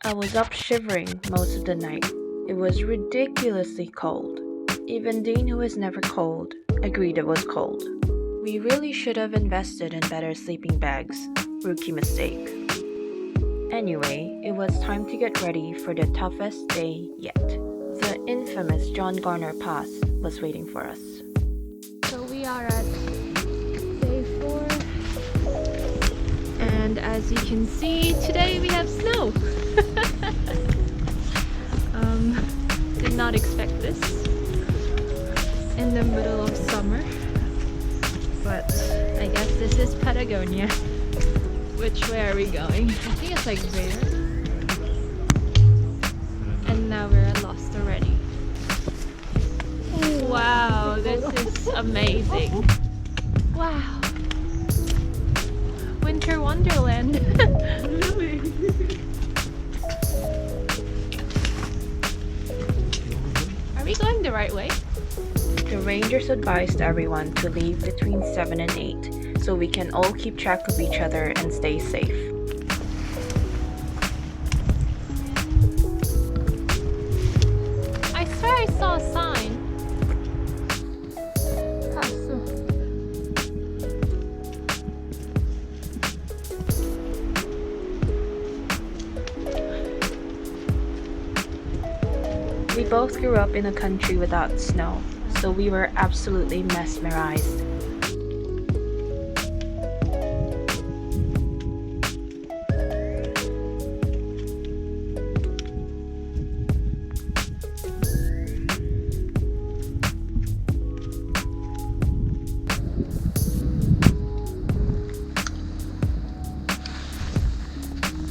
I was up shivering most of the night. It was ridiculously cold. Even Dean, who is never cold, agreed it was cold. We really should have invested in better sleeping bags. Rookie mistake. Anyway, it was time to get ready for the toughest day yet. The infamous John Garner Pass was waiting for us. So we are at day 4, and as you can see, today we have snow. Did not expect this in the middle of summer, but I guess this is Patagonia. Which way are we going? I think it's like there. And now we're lost already. Wow, this is amazing. Wow. Winter Wonderland. Really? Are we going the right way? The rangers advised everyone to leave between 7 and 8 so we can all keep track of each other and stay safe. I swear I saw a sign. We both grew up in a country without snow, so we were absolutely mesmerized.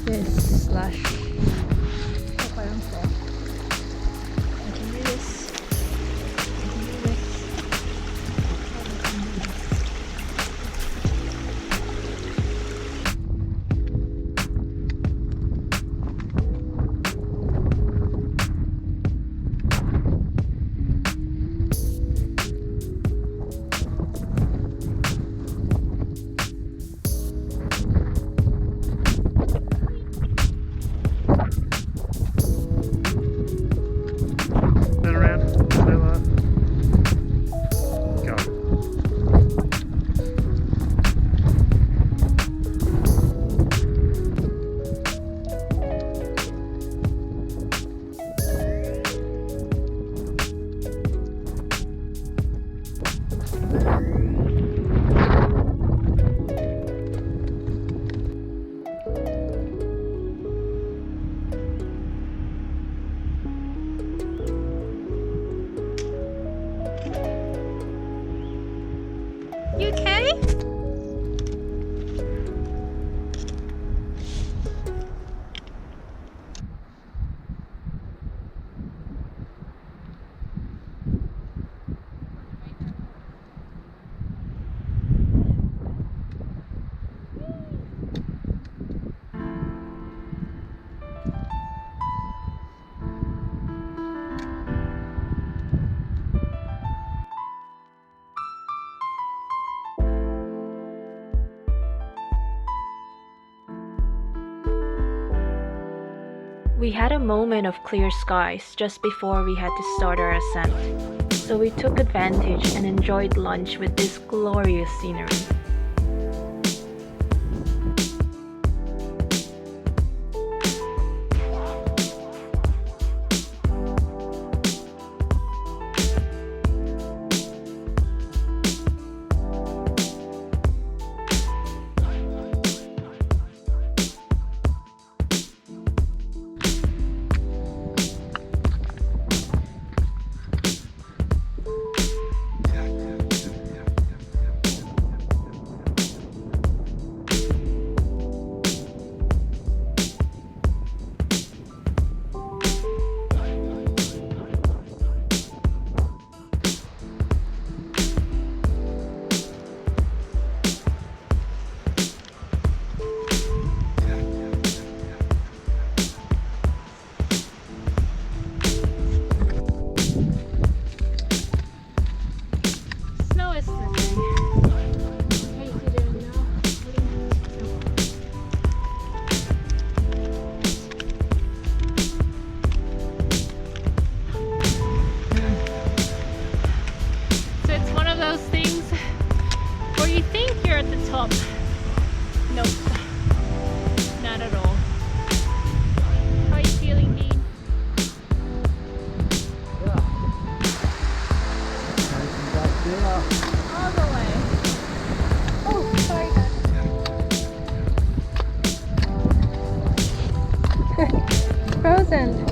This slash. I can do this. I can do this. You okay? We had a moment of clear skies just before we had to start our ascent, so we took advantage and enjoyed lunch with this glorious scenery. frozen.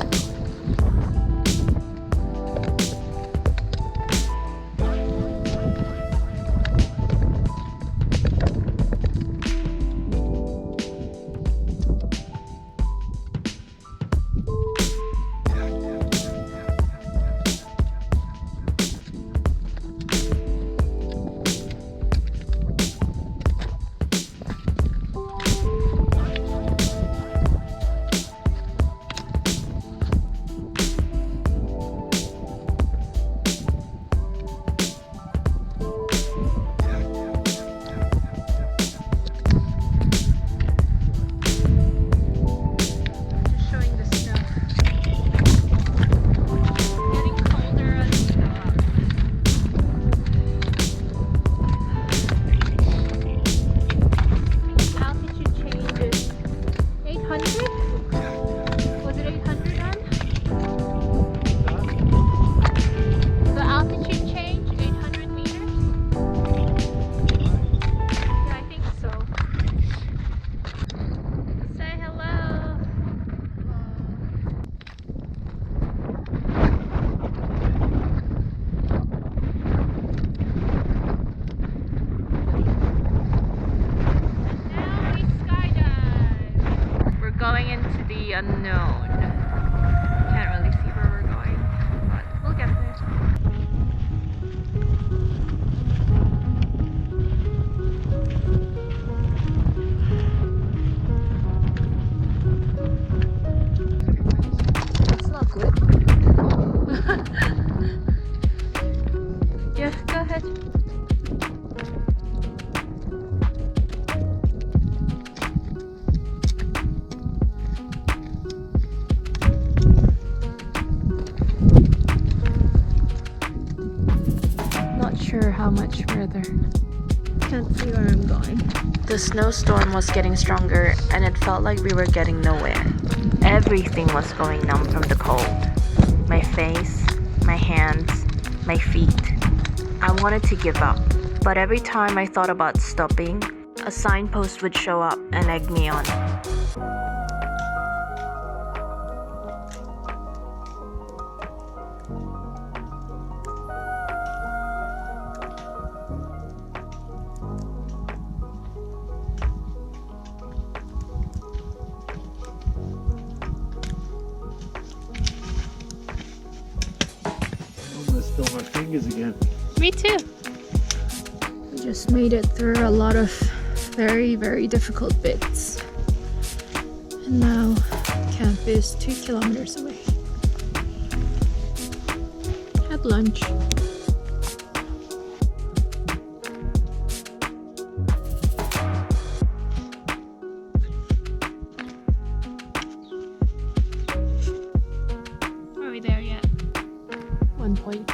The unknown. Can't really see where we're going, but we'll get there. It's not good. Yeah, go ahead. Sure how much further. Can't see where I'm going. The snowstorm was getting stronger and it felt like we were getting nowhere. Everything was going numb from the cold. My face, my hands, my feet. I wanted to give up, but every time I thought about stopping, a signpost would show up and egg me on. Still my fingers again. Me too. We just made it through a lot of very, very difficult bits. And now camp is 2 kilometers away. Had lunch. Are we there yet? 1.5.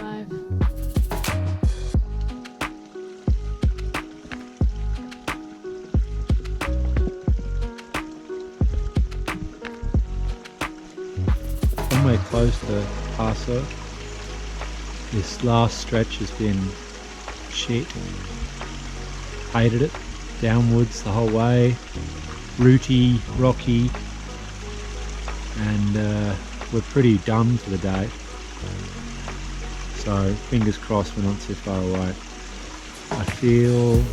Somewhere close to Paso. This last stretch has been shit. Hated it. Downwards the whole way. Rooty, rocky. And we're pretty done for the day. So fingers crossed we're not too far away. I feel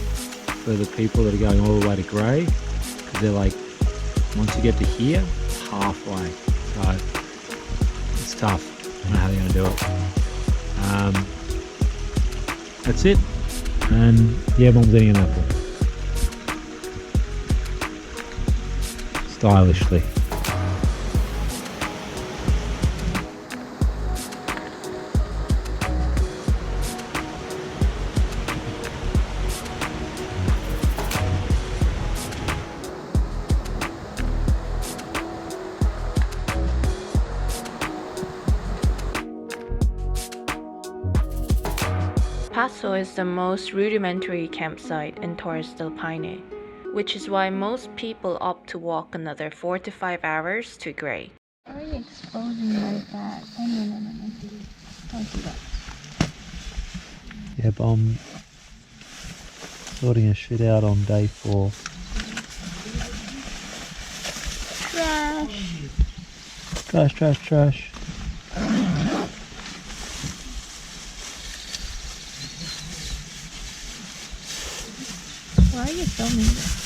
for the people that are going all the way to Grey, because they're like, once you get to here, halfway. So it's tough. I don't know how they're going to do it. That's it. And yeah, Mom's eating an apple. Stylishly. Paso is the most rudimentary campsite in Torres del Paine, which is why most people opt to walk another 4 to 5 hours to Grey. Why are you exposing like that? Oh no. Don't do that. Yeah, but I'm sorting a shit out on day 4. Trash. Trash, trash, trash. Why are you filming this?